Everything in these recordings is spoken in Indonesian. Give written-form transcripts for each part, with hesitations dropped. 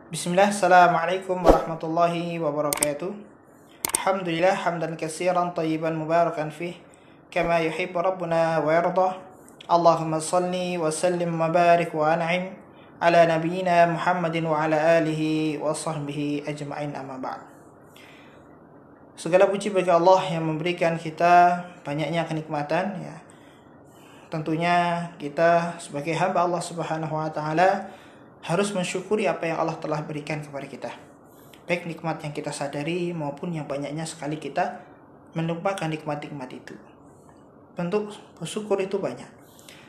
Bismillah, assalamualaikum warahmatullahi wabarakatuh. Alhamdulillah hamdan katsiran tayyiban mubarakan fih kama yuhibbu rabbuna wa yardah. Allahumma salli wa sallim wa barik wa an'im ala nabiyyina Muhammadin wa ala alihi wa sahbihi ajma'in, amma ba'd. Segala puji bagi Allah yang memberikan kita banyaknya kenikmatan, ya. Tentunya kita sebagai hamba Allah Subhanahu wa taala harus mensyukuri apa yang Allah telah berikan kepada kita, baik nikmat yang kita sadari maupun yang banyaknya sekali kita melupakan nikmat-nikmat itu. Bentuk bersyukur itu banyak.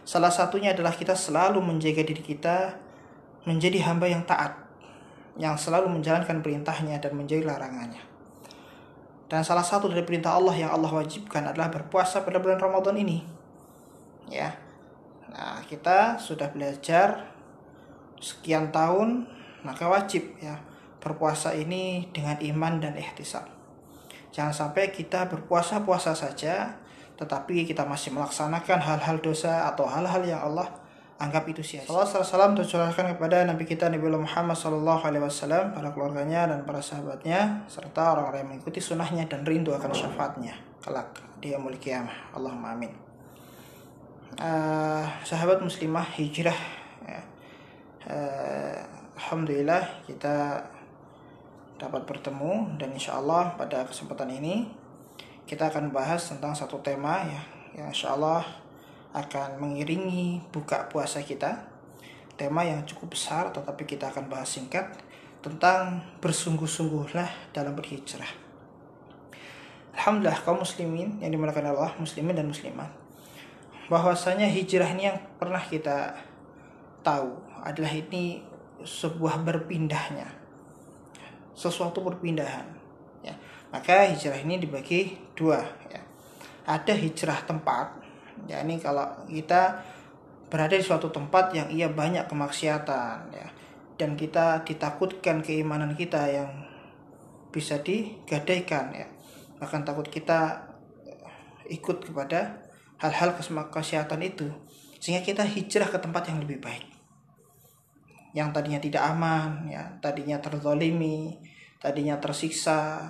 Salah satunya adalah kita selalu menjaga diri kita menjadi hamba yang taat, yang selalu menjalankan perintahnya dan menjauhi larangannya. Dan salah satu dari perintah Allah yang Allah wajibkan adalah berpuasa pada bulan Ramadan ini, ya. Nah, kita sudah belajar sekian tahun, maka wajib, ya, berpuasa ini dengan iman dan ihtisab. Jangan sampai kita berpuasa-puasa saja tetapi kita masih melaksanakan hal-hal dosa atau hal-hal yang Allah anggap itu sia-sia. Salam tercurahkan kepada Nabi kita Nabi Muhammad SAW, para keluarganya dan para sahabatnya, serta orang-orang yang mengikuti sunnahnya dan rindu akan syafaatnya kelak di yaumul qiyamah. Allahumma amin. Sahabat muslimah hijrah, ya. Alhamdulillah kita dapat bertemu, dan insya Allah pada kesempatan ini kita akan bahas tentang satu tema, ya, yang insya Allah akan mengiringi buka puasa kita. Tema yang cukup besar tetapi kita akan bahas singkat tentang bersungguh-sungguhlah dalam berhijrah. Alhamdulillah kaum muslimin yang dimuliakan Allah, muslimin dan muslimat, bahwasanya hijrah ini yang pernah kita tahu adalah ini sebuah berpindahnya, sesuatu perpindahan, ya. Maka hijrah ini dibagi dua, ya. Ada hijrah tempat, ya, ini kalau kita berada di suatu tempat yang ia banyak kemaksiatan, ya, dan kita ditakutkan keimanan kita yang bisa digadaikan, ya, bahkan takut kita ikut kepada hal-hal kemaksiatan itu, sehingga kita hijrah ke tempat yang lebih baik, yang tadinya tidak aman, ya, tadinya terzalimi, tadinya tersiksa,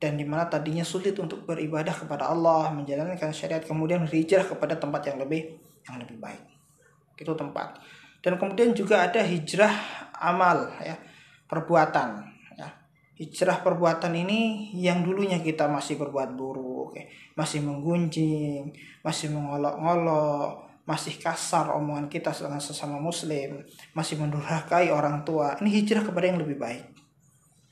dan dimana tadinya sulit untuk beribadah kepada Allah, menjalankan syariat, kemudian berhijrah kepada tempat yang lebih baik. Itu tempat. Dan kemudian juga ada hijrah amal, ya, perbuatan, ya. Hijrah perbuatan ini yang dulunya kita masih berbuat buruk, ya, masih menggunjing, masih mengolok-olok, masih kasar omongan kita dengan sesama muslim, masih mendurhakai orang tua. Ini hijrah kepada yang lebih baik,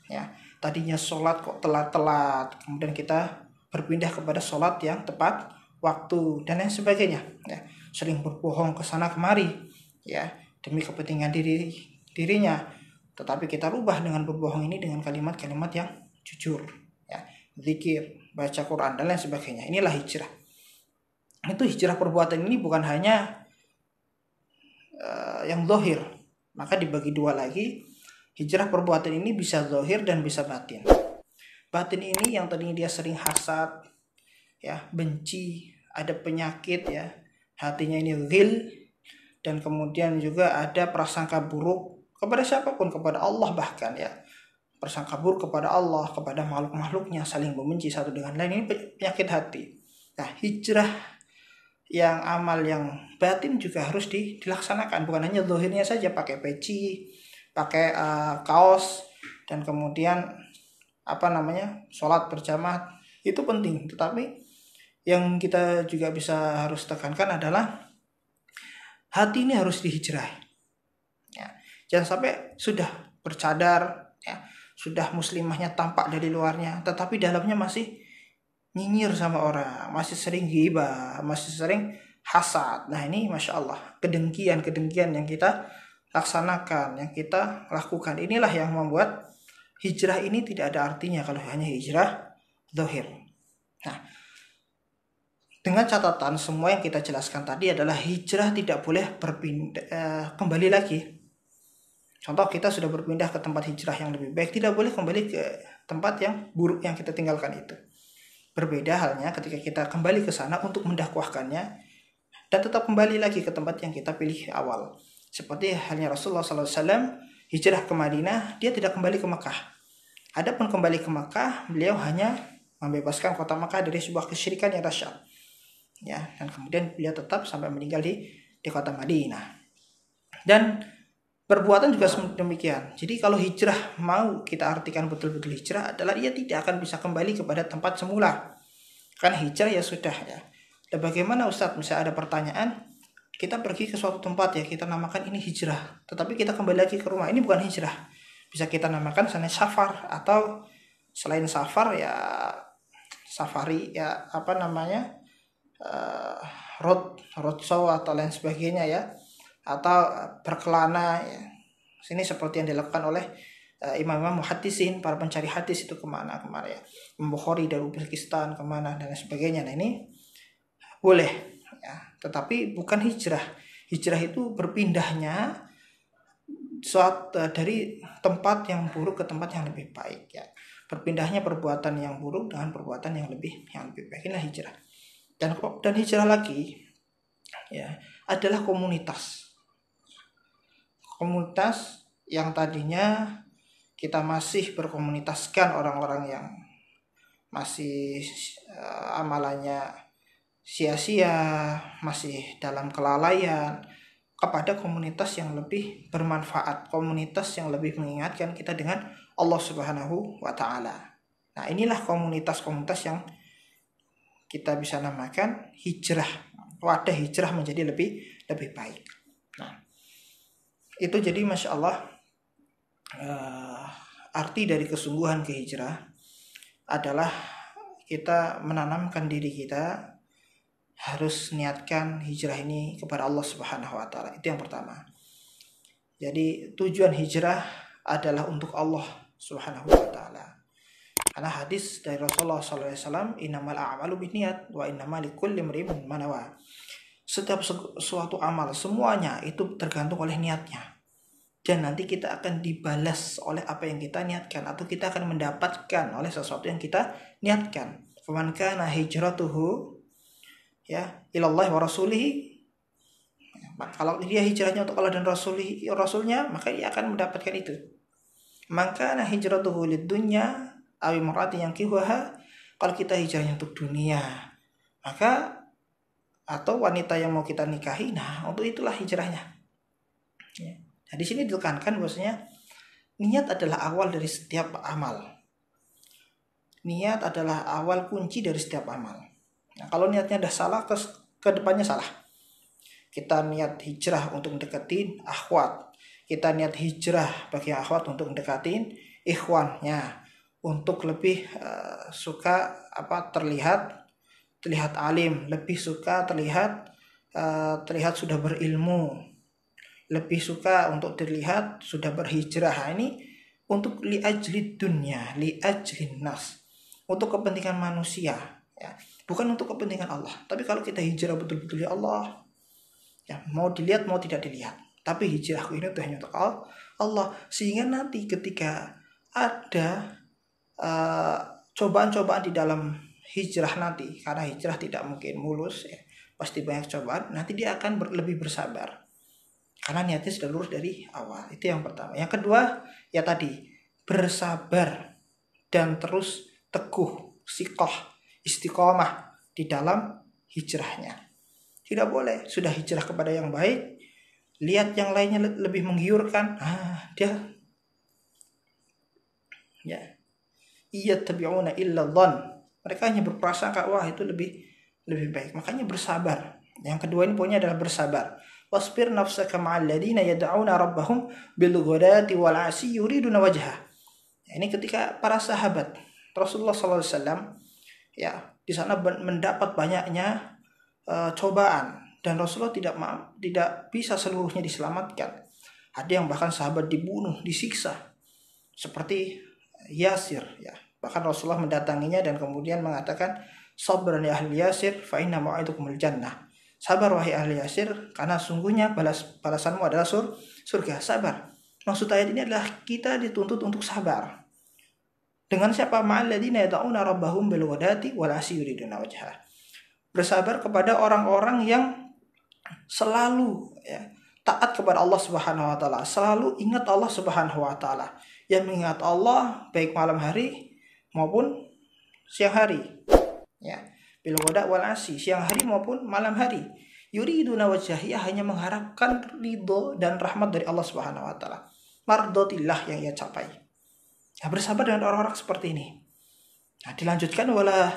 ya. Tadinya sholat kok telat-telat, kemudian kita berpindah kepada sholat yang tepat waktu dan lain sebagainya, ya. Sering berbohong ke sana kemari, ya, demi kepentingan dirinya, tetapi kita rubah dengan berbohong ini dengan kalimat-kalimat yang jujur, ya, zikir, baca Quran dan lain sebagainya. Inilah hijrah. Itu hijrah perbuatan ini bukan hanya yang zahir, maka dibagi dua lagi. Hijrah perbuatan ini bisa zahir dan bisa batin. Batin ini yang tadinya dia sering hasad, ya, benci, ada penyakit, ya, hatinya ini ghil, dan kemudian juga ada prasangka buruk kepada siapapun, kepada Allah bahkan, ya, prasangka buruk kepada Allah, kepada makhluk-makhluknya, saling membenci satu dengan lain. Ini penyakit hati. Nah, hijrah yang amal yang batin juga harus dilaksanakan, bukan hanya zahirnya saja pakai peci, pakai kaos, dan kemudian sholat berjamaah, itu penting, tetapi yang kita juga bisa harus tekankan adalah hati ini harus dihijrah, ya. Jangan sampai sudah bercadar, ya, sudah muslimahnya tampak dari luarnya tetapi dalamnya masih nyinyir sama orang, masih sering ghibah, masih sering hasad. Nah, ini masya Allah kedengkian yang kita laksanakan, yang kita lakukan, inilah yang membuat hijrah ini tidak ada artinya kalau hanya hijrah zahir. Nah, dengan catatan semua yang kita jelaskan tadi adalah hijrah tidak boleh kembali lagi. Contoh, kita sudah berpindah ke tempat hijrah yang lebih baik, tidak boleh kembali ke tempat yang buruk yang kita tinggalkan itu. Berbeda halnya ketika kita kembali ke sana untuk mendakwahkannya dan tetap kembali lagi ke tempat yang kita pilih awal. Seperti halnya Rasulullah SAW hijrah ke Madinah, dia tidak kembali ke Mekah. Adapun kembali ke Mekah, beliau hanya membebaskan kota Mekah dari sebuah kesyirikan yang dahsyat. Ya, dan kemudian beliau tetap sampai meninggal di kota Madinah. Dan perbuatan juga demikian. Jadi kalau hijrah mau kita artikan betul-betul hijrah adalah ia tidak akan bisa kembali kepada tempat semula. Kan hijrah ya sudah ya. Dan bagaimana Ustadz, misalnya ada pertanyaan, kita pergi ke suatu tempat ya, kita namakan ini hijrah, tetapi kita kembali lagi ke rumah, ini bukan hijrah. Bisa kita namakan misalnya safar, atau selain safar ya safari ya roadshow atau lain sebagainya ya, atau berkelana ya. Sini seperti yang dilakukan oleh imam-imam muhaddisin, para pencari hadis itu kemana ya, Bukhari dari Uzbekistan kemana dan sebagainya. Nah ini boleh ya, tetapi bukan hijrah. Hijrah itu berpindahnya dari tempat yang buruk ke tempat yang lebih baik ya. Berpindahnya perbuatan yang buruk dengan perbuatan yang lebih baik. Inilah hijrah. Dan hijrah lagi ya adalah komunitas. Komunitas yang tadinya kita masih berkomunitaskan orang-orang yang masih amalannya sia-sia, masih dalam kelalaian, kepada komunitas yang lebih bermanfaat, komunitas yang lebih mengingatkan kita dengan Allah Subhanahu wa Ta'ala. Nah, inilah komunitas-komunitas yang kita bisa namakan hijrah, wadah hijrah menjadi lebih baik. Nah, itu jadi Masya Allah arti dari kesungguhan kehijrah adalah kita menanamkan diri kita harus niatkan hijrah ini kepada Allah Subhanahu wa Ta'ala. Itu yang pertama. Jadi tujuan hijrah adalah untuk Allah Subhanahu wa Ta'ala. Karena hadis dari Rasulullah SAW, innamal a'malu binniyat wa innamal likulli imrin ma nawa. Setiap suatu amal semuanya itu tergantung oleh niatnya. Dan nanti kita akan dibalas oleh apa yang kita niatkan, atau kita akan mendapatkan oleh sesuatu yang kita niatkan. Faman kana hijratuhu ya ilallah wa rasulihi, kalau dia hijrahnya untuk Allah dan Rasulnya, maka dia akan mendapatkan itu. Maka nah hijratuhu lidunya aw imra'atin yankihuha, kalau kita hijrahnya untuk dunia, maka atau wanita yang mau kita nikahi, nah untuk itulah hijrahnya ya. Nah di sini ditekankan bahwasanya niat adalah awal dari setiap amal. Niat adalah awal kunci dari setiap amal. Nah, kalau niatnya udah salah, ke depannya salah. Kita niat hijrah untuk mendekatin akhwat, kita niat hijrah bagi akhwat untuk mendekatin ikhwannya, untuk lebih suka terlihat alim, lebih suka terlihat sudah berilmu, lebih suka untuk terlihat sudah berhijrah. Nah, ini untuk li'ajlid dunya, li'ajlin nas, untuk kepentingan manusia ya. Bukan untuk kepentingan Allah. Tapi kalau kita hijrah betul-betul ya Allah, ya mau dilihat mau tidak dilihat, tapi hijrahku ini tuh hanya untuk Allah. Sehingga nanti ketika ada cobaan-cobaan di dalam hijrah nanti, karena hijrah tidak mungkin mulus ya, pasti banyak cobaan, nanti dia akan lebih bersabar. Karena niatnya sudah lurus dari awal. Itu yang pertama. Yang kedua ya tadi, bersabar dan terus teguh, istiqomah di dalam hijrahnya. Tidak boleh sudah hijrah kepada yang baik, lihat yang lainnya lebih menggiurkan, dia ya iyattabi'una illa dhann, mereka hanya berprasangka wah itu lebih baik, makanya bersabar. Yang kedua ini poinnya adalah bersabar. Wasbir nafsaka ma'al ladina yad'una rabbahum bil ghadati wal 'ashi yuriduna wajhah. Ini ketika para sahabat Rasulullah SAW ya di sana mendapat banyaknya cobaan, dan Rasulullah tidak bisa seluruhnya diselamatkan. Ada yang bahkan sahabat dibunuh, disiksa, seperti Yasir ya. Bahkan Rasulullah mendatanginya dan kemudian mengatakan, sabran ya ahli Yasir fa inna mau'idukumul jannah. Sabar wahai ahli Yasir, karena sungguhnya balasanmu adalah surga. Sabar. Maksud ayat ini adalah kita dituntut untuk sabar. Dengan siapa? Ma'al ladzina yad'una rabbahum bil ghadati wal 'ashi yuriduna wajhah. Bersabar kepada orang-orang yang selalu ya taat kepada Allah Subhanahu wa taala, selalu ingat Allah Subhanahu wa taala. Yang mengingat Allah baik malam hari maupun siang hari. Ya, bil ghada wal asyi, siang hari maupun malam hari. Yuriduna wajhah, hanya mengharapkan ridho dan rahmat dari Allah Subhanahu wa taala. Mardotillah yang ia capai. Ya, bersabar dengan orang-orang seperti ini. Nah, dilanjutkan wala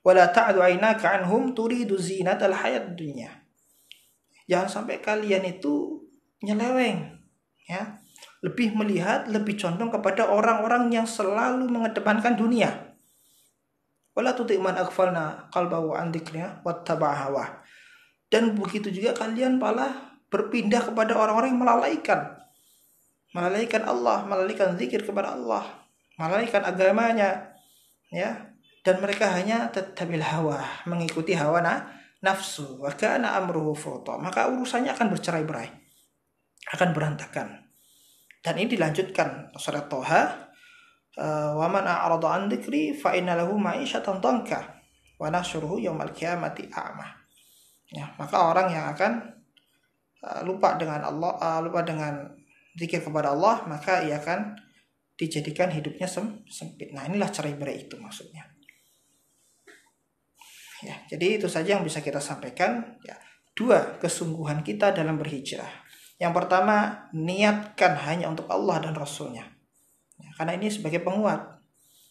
ta'du aynaka anhum turidu zinatal hayat dunya. Jangan sampai kalian itu nyeleweng, ya. Lebih melihat, lebih condong kepada orang-orang yang selalu mengedepankan dunia. Wala tuti' man aghfalna qalbahu an dzikrina wattaba'a hawa. Dan begitu juga kalian malah berpindah kepada orang-orang yang melalaikan Allah, melalaikan zikir kepada Allah, melalaikan agamanya, ya. Dan mereka hanya tattabil hawa, mengikuti hawa nafsu, wa kana amruhu furuta. Maka urusannya akan bercerai-berai, akan berantakan. Dan ini dilanjutkan surat Thaha, wa man a'rada an dzikri fa inna lahu ma'isyatan dhanka wa nahsyuruhu yaumal qiyamati a'ma. Ya, maka orang yang akan lupa dengan Allah, lupa dengan zikir kepada Allah, maka ia akan dijadikan hidupnya sempit. Nah, inilah cerai-berai itu maksudnya. Ya, jadi itu saja yang bisa kita sampaikan. Ya, 2, kesungguhan kita dalam berhijrah. Yang pertama, niatkan hanya untuk Allah dan Rasulnya. Ya, karena ini sebagai penguat.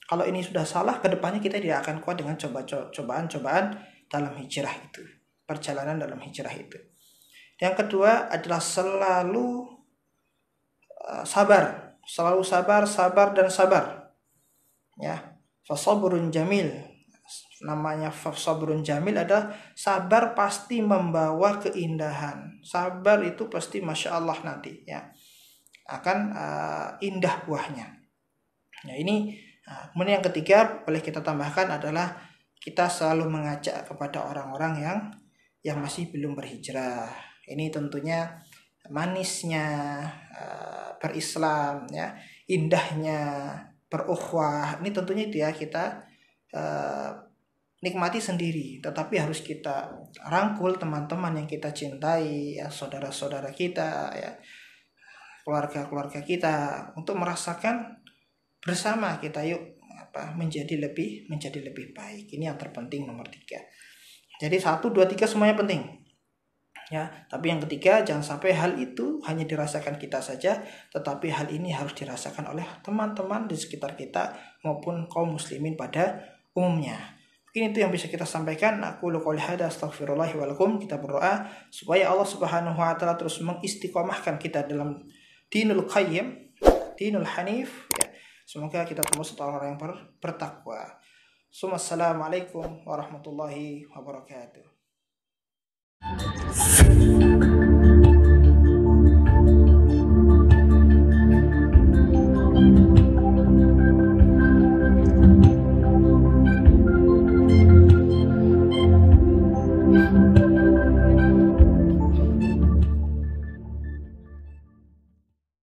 Kalau ini sudah salah, kedepannya kita tidak akan kuat dengan cobaan-cobaan dalam hijrah itu. Perjalanan dalam hijrah itu. Yang kedua adalah selalu sabar. Selalu sabar dan sabar. Ya, fasabrun jamil. Namanya sabrun jamil adalah sabar pasti membawa keindahan. Sabar itu pasti masya Allah nanti, ya, akan indah buahnya. Nah, ini kemudian yang ketiga boleh kita tambahkan adalah kita selalu mengajak kepada orang-orang yang masih belum berhijrah. Ini tentunya manisnya berislam, ya, indahnya berukhuwah. Ini tentunya itu ya, kita nikmati sendiri, tetapi harus kita rangkul teman-teman yang kita cintai, ya, saudara-saudara kita, ya, keluarga-keluarga kita, untuk merasakan bersama kita, yuk menjadi lebih baik. Ini yang terpenting nomor 3. Jadi 1, 2, 3 semuanya penting, ya. Tapi yang ketiga, jangan sampai hal itu hanya dirasakan kita saja, tetapi hal ini harus dirasakan oleh teman-teman di sekitar kita maupun kaum muslimin pada umumnya. Ini itu yang bisa kita sampaikan. Aku qouli hadza astaghfirullahi wa lakum. Kita berdoa supaya Allah Subhanahu wa taala terus mengistiqomahkan kita dalam dinul qayyim, dinul hanif, ya. Semoga kita termasuk orang-orang yang bertakwa. Assalamualaikum warahmatullahi wabarakatuh.